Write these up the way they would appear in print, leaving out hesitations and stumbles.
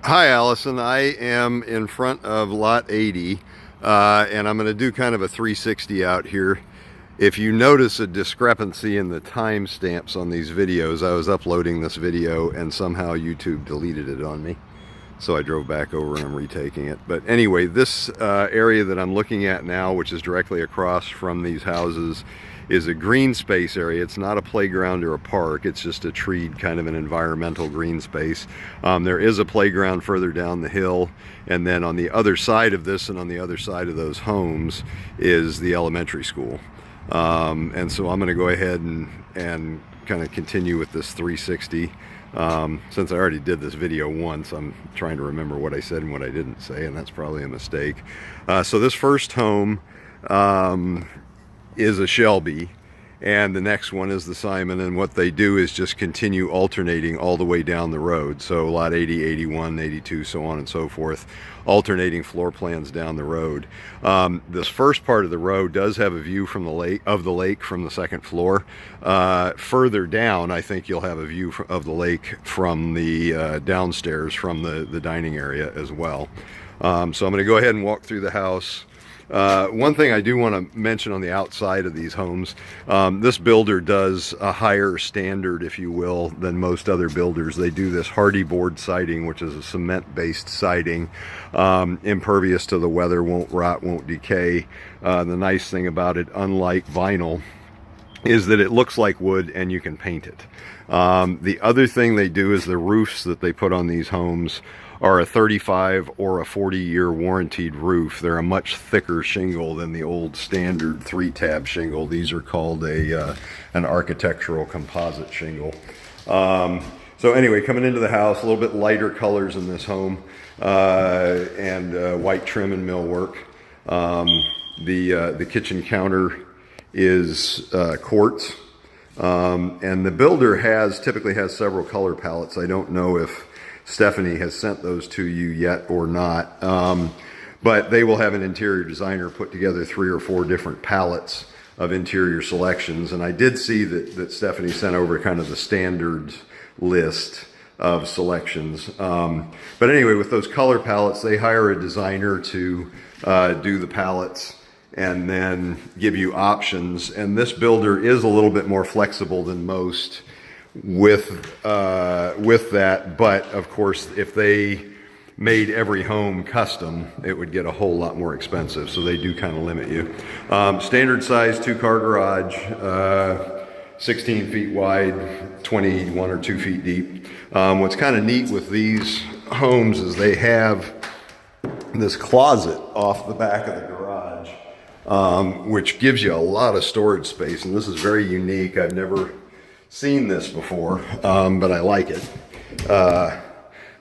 Hi, Allison. I am in front of lot 80, and I'm going to do kind of a 360 out here. If you notice a discrepancy in the timestamps on these videos, I was uploading this video and somehow YouTube deleted it on me. So I drove back over and I'm retaking it. But anyway, this area that I'm looking at now, which is directly across from these houses, is a green space area. It's not a playground or a park. It's just a treed kind of an environmental green space. There is a playground further down the hill, and then on the other side of this and on the other side of those homes is the elementary school. And so I'm going to go ahead and kind of continue with this 360. Since I already did this video once, I'm trying to remember what I said and what I didn't say, and that's probably a mistake. So this first home is a Shelby, and the next one is the Simon, and what they do is just continue alternating all the way down the road. So lot 80, 81, 82, so on and so forth, alternating floor plans down the road. This first part of the road does have a view from the lake from the second floor. Further down, I think you'll have a view of the lake from the downstairs from the dining area as well. So I'm going to go ahead and walk through the house. One thing I do want to mention on the outside of these homes, this builder does a higher standard, if you will, than most other builders. They do this hardy board siding, which is a cement-based siding, impervious to the weather, won't rot, won't decay. The nice thing about it, unlike vinyl, is that it looks like wood and you can paint it. The other thing they do is the roofs that they put on these homes are a 35 or a 40-year warranted roof. They're a much thicker shingle than the old standard 3-tab shingle. These are called an architectural composite shingle. So anyway, coming into the house, a little bit lighter colors in this home, and white trim and millwork. The kitchen counter is quartz, and the builder typically has several color palettes. I don't know if Stephanie has sent those to you yet or not, but they will have an interior designer put together 3 or 4 different palettes of interior selections. And I did see that Stephanie sent over kind of the standard list of selections. But anyway, with those color palettes, they hire a designer to do the palettes and then give you options. And this builder is a little bit more flexible than most with that, but of course if they made every home custom, it would get a whole lot more expensive, so they do kind of limit you. Standard size 2-car garage, 16 feet wide, 21 or 2 feet deep. What's kind of neat with these homes is they have this closet off the back of the garage, which gives you a lot of storage space, and this is very unique. I've never seen this before, but I like it.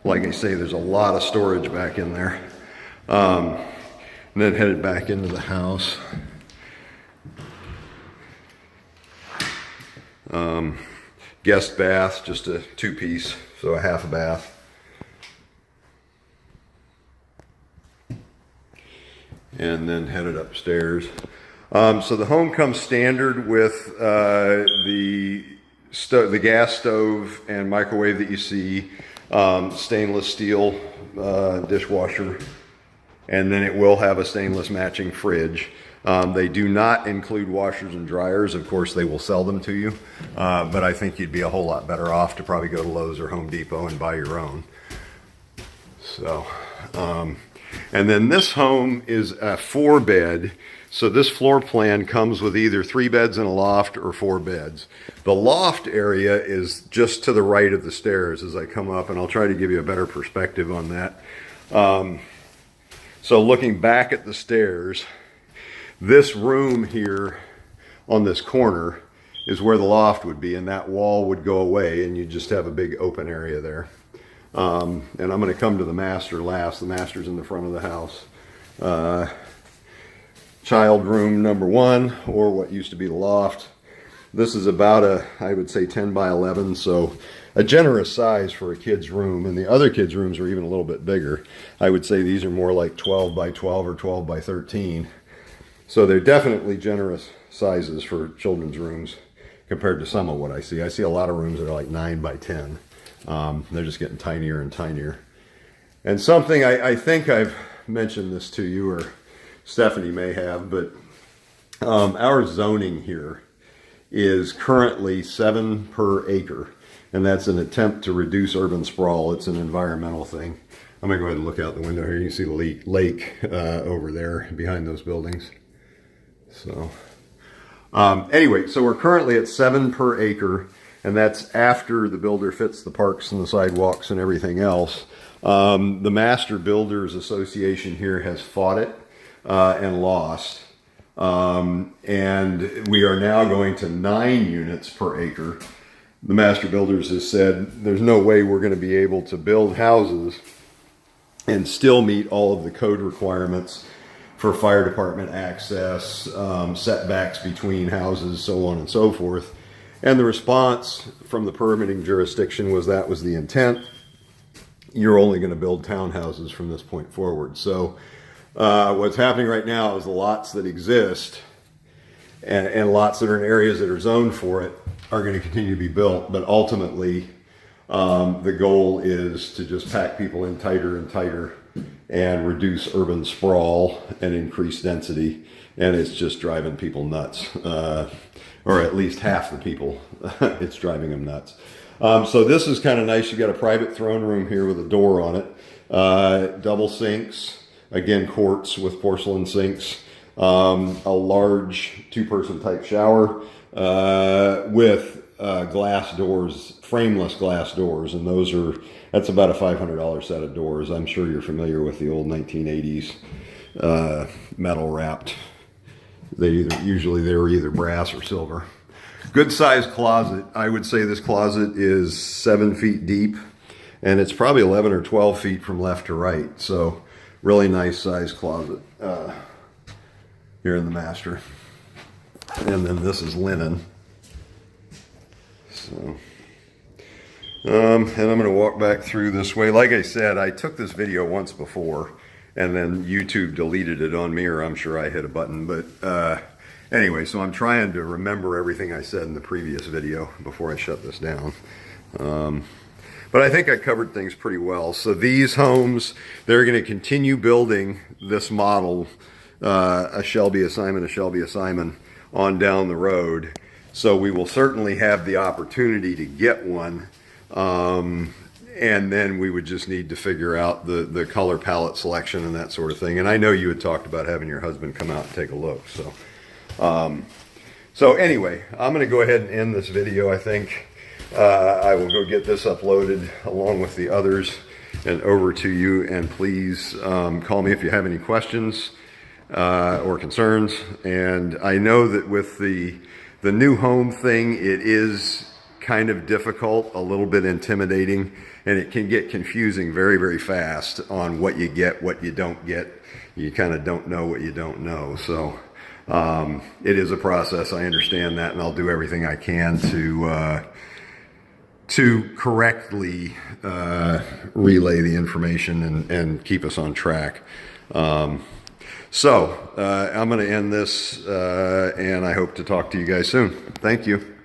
Like I say, there's a lot of storage back in there. And then headed back into the house. Guest bath, just a 2-piece, so a half a bath. And then headed upstairs. So the home comes standard with the gas stove and microwave that you see, stainless steel dishwasher, and then it will have a stainless matching fridge. They do not include washers and dryers. Of course, they will sell them to you, but I think you'd be a whole lot better off to probably go to Lowe's or Home Depot and buy your own. So, and then this home is a 4-bed. So this floor plan comes with either 3 beds and a loft or 4 beds. The loft area is just to the right of the stairs as I come up, and I'll try to give you a better perspective on that. So looking back at the stairs, this room here on this corner is where the loft would be, and that wall would go away and you just have a big open area there. And I'm going to come to the master last. The master's in the front of the house. Child room number 1, or what used to be the loft. This is about I would say 10 by 11, so a generous size for a kid's room, and the other kids' rooms are even a little bit bigger. I would say these are more like 12 by 12 or 12 by 13. So they're definitely generous sizes for children's rooms compared to some of what I see. I see a lot of rooms that are like 9 by 10. They're just getting tinier and tinier. And something I think I've mentioned this to you, or Stephanie may have, but our zoning here is currently 7 per acre, and that's an attempt to reduce urban sprawl. It's an environmental thing. I'm gonna go ahead and look out the window here. You can see the lake over there behind those buildings. So anyway, so we're currently at 7 per acre, and that's after the builder fits the parks and the sidewalks and everything else. The Master Builders Association here has fought it and lost. And we are now going to 9 units per acre. The Master Builders has said there's no way we're going to be able to build houses and still meet all of the code requirements for fire department access, setbacks between houses, so on and so forth. And the response from the permitting jurisdiction was that was the intent. You're only going to build townhouses from this point forward. So what's happening right now is the lots that exist and lots that are in areas that are zoned for it are going to continue to be built. But ultimately, the goal is to just pack people in tighter and tighter and reduce urban sprawl and increase density. And it's just driving people nuts, or at least half the people, it's driving them nuts. So this is kind of nice. You got a private throne room here with a door on it, double sinks, again, quartz with porcelain sinks, a large 2-person type shower with glass doors, frameless glass doors, and that's about a $500 set of doors. I'm sure you're familiar with the old 1980s metal wrapped. They were either brass or silver. Good sized closet. I would say this closet is 7 feet deep, and it's probably 11 or 12 feet from left to right. So really nice sized closet here in the master. And then this is linen. So, and I'm going to walk back through this way. Like I said, I took this video once before, and then YouTube deleted it on me, or I'm sure I hit a button. But anyway, so I'm trying to remember everything I said in the previous video before I shut this down. But I think I covered things pretty well. So these homes, they're going to continue building this model, a Shelby, a Simon, a Shelby, a Simon, on down the road. So we will certainly have the opportunity to get one. And then we would just need to figure out the color palette selection and that sort of thing. And I know you had talked about having your husband come out and take a look. So anyway, I'm going to go ahead and end this video, I think. I will go get this uploaded along with the others and over to you. And please call me if you have any questions or concerns. And I know that with the new home thing, it is kind of difficult, a little bit intimidating, and it can get confusing very, very fast on what you get, what you don't get. You kind of don't know what you don't know. So it is a process. I understand that, and I'll do everything I can to correctly relay the information and keep us on track. So I'm going to end this, and I hope to talk to you guys soon. Thank you.